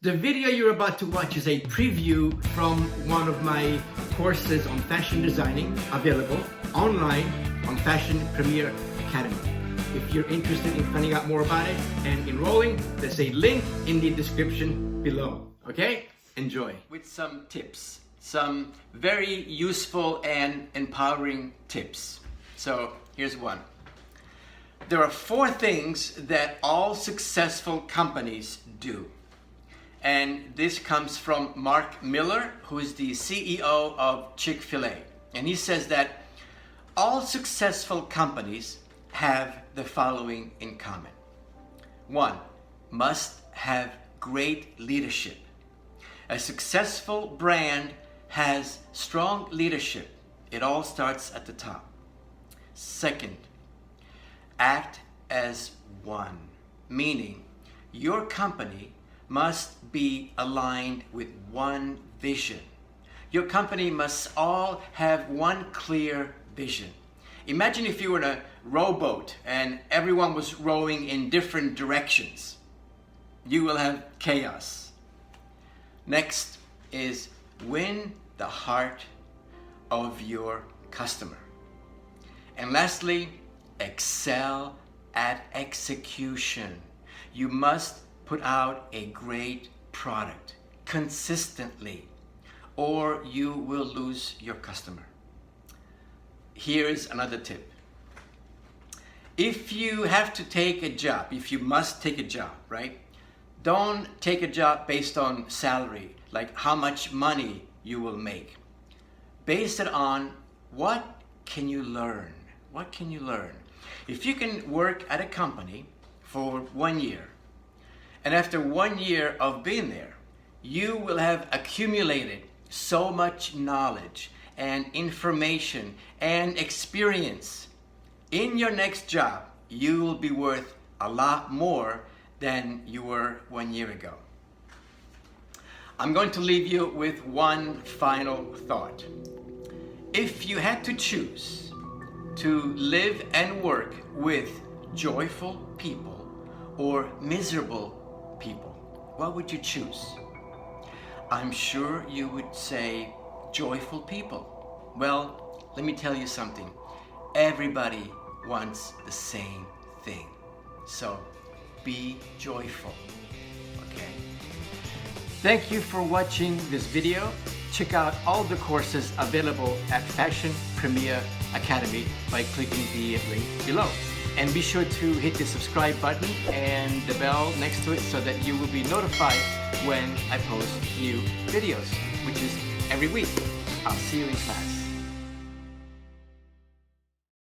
The video you're about to watch is a preview from one of my courses on fashion designing, available online on Fashion Premier Academy. If you're interested in finding out more about it and enrolling, there's a link in the description below. Okay? Enjoy. With some tips, some very useful and empowering tips. So here's one. There are 4 things that all successful companies do. And this comes from Mark Miller, who is the CEO of Chick-fil-A. And he says that all successful companies have the following in common. 1, must have great leadership. A successful brand has strong leadership. It all starts at the top. 2nd, act as one, meaning your company must be aligned with one vision. Your company must all have one clear vision. Imagine if you were in a rowboat and everyone was rowing in different directions. You will have chaos. Next is win the heart of your customer. And lastly, excel at execution. You must put out a great product consistently, or you will lose your customer. Here's another tip. If you have to take a job, if you must take a job, right? Don't take a job based on salary, like how much money you will make. Base it on what can you learn? What can you learn? If you can work at a company for 1 year, and after 1 year of being there, you will have accumulated so much knowledge and information and experience. In your next job, you will be worth a lot more than you were 1 year ago. I'm going to leave you with one final thought. If you had to choose to live and work with joyful people or miserable people, what would you choose? I'm sure you would say joyful people. Well, let me tell you something. Everybody wants the same thing. So be joyful, okay? Thank you for watching this video. Check out all the courses available at Fashion Premier Academy by clicking the link below. And be sure to hit the subscribe button and the bell next to it so that you will be notified when I post new videos, which is every week. I'll see you in class.